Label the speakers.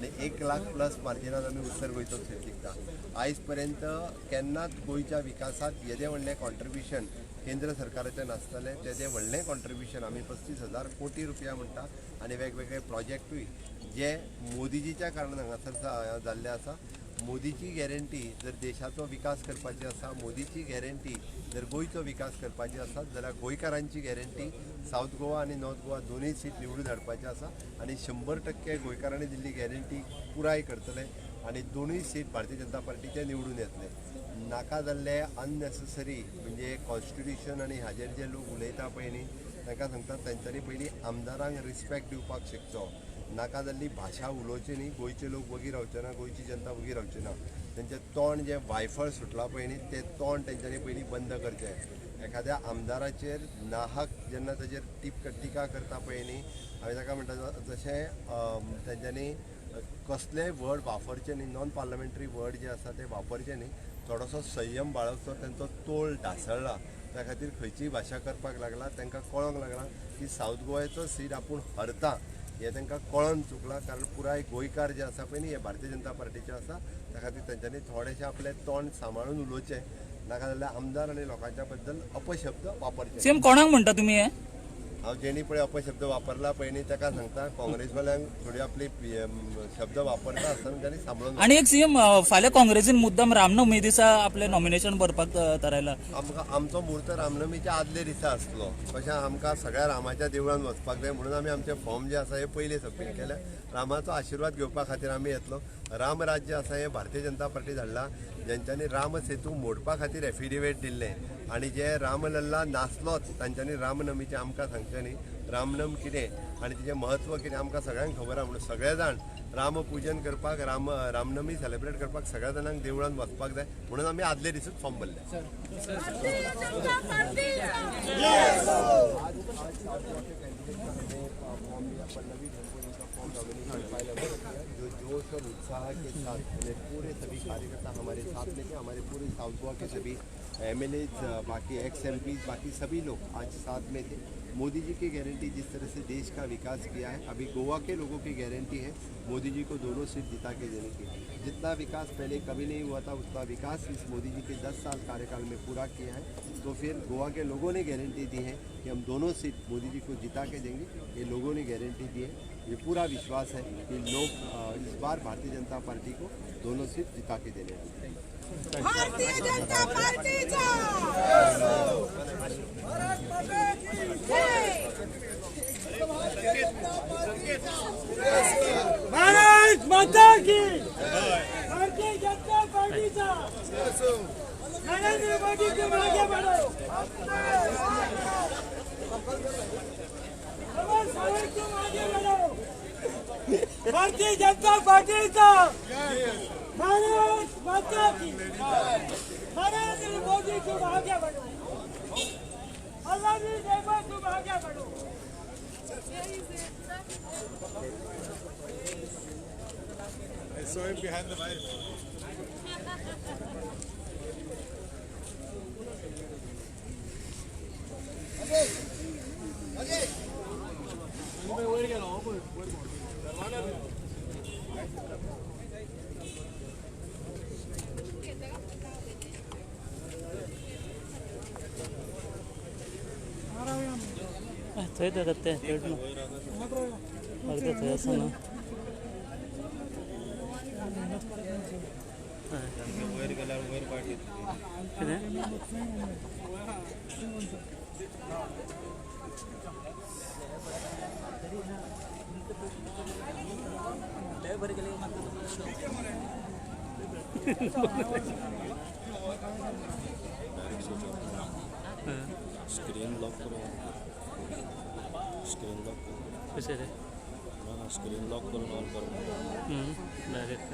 Speaker 1: आनी 1 लाख प्लस मार्जिनान आमी उत्तर गोंयचो सीट जिखता. आयज पर्यंत केन्नाच गोंयच्या विकासात येदें व्हडलें कॉन्ट्रिब्युशन केंद्र सरकाराचें नासतलें. तेदें व्हडलें कॉन्ट्रिब्युशन आमी 35,000 कोटी रुपया म्हणटा आनी वेगवेगळे प्रोजेक्टूय जे मोदीजीच्या कारणान हांगासर जाल्ले आसा. मोदीची गॅरंटी जर देशाचो विकास करपाची आसा, मोदीची गॅरंटी जर गोंयचो विकास करपाची आसा जाल्यार गोंयकारांची गॅरंटी सावथ गोवा आनी नॉर्थ गोवा दोनूय सीट निवडून हाडपाचें आसा आनी 100% गोंयकारांनी दिल्ली गॅरंटी पुराय करतले आनी दोनूय सीट भारतीय जनता पार्टीचे निवडून येतले. नाका जाल्ले अननेसेसरी म्हणजे कॉन्स्टिट्युशन आनी हाजेर जे लोक उलयता पळय न्ही तांकां सांगतात तांच्यांनी पयलीं आमदारांक रिस्पेक्ट दिवपाक शिकचो. नाका जाल्ली भाशा उलोवची न्ही. गोंयचे लोक वगी रावचे ना, गोंयची जनता वगी रावची ना. तेंचें तोंड जें वायफळ सुटलां पळय न्ही तें तोंड तेंच्यांनी पयलीं बंद करचें. एखाद्या आमदाराचेर नाहक जेन्ना ताचेर टिका करता पळय न्ही हांवें ताका म्हणटा तशें तेंच्यांनी कसलेय वर्ड वापरचे न्ही. नॉन पार्लमेंटरी वर्ड जे आसा ते वापरचे न्ही. थोडोसो संयम बाळगचो. तेंचो तोल ढासळ्ळा त्या खातीर खंयचीय भाशा करपाक लागला. तांकां कळोंक लागला की सावथ गोव्याचो सीट आपूण हरता हे तांकां कळोन चुकलां. कारण पुराय गोंयकार जे आसा पळय न्ही हे भारतीय जनता पार्टीचे आसा. त्या खातीर तेंच्यांनी थोडेशें आपलें तोंड सांबाळून उलोवचें. नाका जाल्यार आमदार आनी लोकांच्या बद्दल अपशब्द वापरचे.
Speaker 2: सीएम कोणाक म्हणटा तुमी हे?
Speaker 1: हांव जेणी पळय अपशब्द वापरला पळय न्ही ताका सांगता काँग्रेसवाल्यांक थोडी आपली शब्द वापरता आसतना तांणी सांबाळून.
Speaker 2: आणि एक सीएम फाल्यां काँग्रेसीन मुद्दम रामनवमी दिसा आपले नॉमिनेशन भरपाक थारायला.
Speaker 1: आमचो मुहूर्त रामनवमीच्या आदले दिसा आसलो. तशें आमकां सगळ्या रामाच्या देवळान वचपाक जाय म्हणून आमी आमचे फॉर्म जे आसा हे पयलीं सबमीट केल्या. रामाचो आशिर्वाद घेवपा खातीर आमी येतलो. राम राज्य आसा हे भारतीय जनता पार्टी धाडला. जेंच्यांनी राम सेतू मोडपा खातीर एफिडेविट दिल्लें आनी जे रामलल्ला नासलोच तांच्यांनी रामनमीचें आमकां सांगचें न्ही. रामनम कितें आनी तिचें म्हत्व कितें आमकां सगळ्यांक खबर आहा. म्हणून सगळे जाण रामपुजन करपाक रामनमी सेलेब्रेट करपाक सगळ्या जाणांक देवळान वचपाक जाय म्हणून आमी आदले दिसूच फॉर्म भरले. जो जोश और उत्साह के साथ पूरे सभी कार्यकर्ता हमारे साथ में थे. हमारे पूरे साउथ गोवा के सभी MLAs, बाकी ex-MPs, बाकी सभी लोग आज साथ में थे. मोदी जी की गारंटी जिस तरह से देश का विकास किया है, अभी गोवा के लोगों की गारंटी है मोदी जी को दोनों सीट जिता के देने की. जितना विकास पहले कभी नहीं हुआ था उतना विकास इस मोदी जी के 10 साल कार्यकाल में पूरा किया है. तो फिर गोवा के लोगों ने गारंटी दी है कि हम दोनों सीट मोदी जी को जिता के देंगे. ये लोगों ने गारंटी दी है. ये पूरा विश्वास है कि लोग इस बार भारतीय जनता पार्टी को दोनों सीट जिता के देने वाले.
Speaker 3: भारतीय जनता पार्टी
Speaker 4: भारत माता की भारतीय जनता पार्टी नरेंद्र मोदी तुम आगे बढ़ो. तुम आगे बढ़ो. भारतीय जनता पार्टी भारत माता की नरेंद्र मोदी तुम आगे बढ़ो. अल्लाह की नेमत तुम आगे बढ़ो.
Speaker 5: I saw him behind the mic.
Speaker 2: थंय ते थंय आसा ना.
Speaker 5: वयर गेल्यार वयर पार्टी स्क्रीन लॉक करो. स्क्रीन लॉक करो.
Speaker 2: कशें रे?
Speaker 5: स्क्रीन लॉक करून ऑन करो.
Speaker 2: डायरेक्ट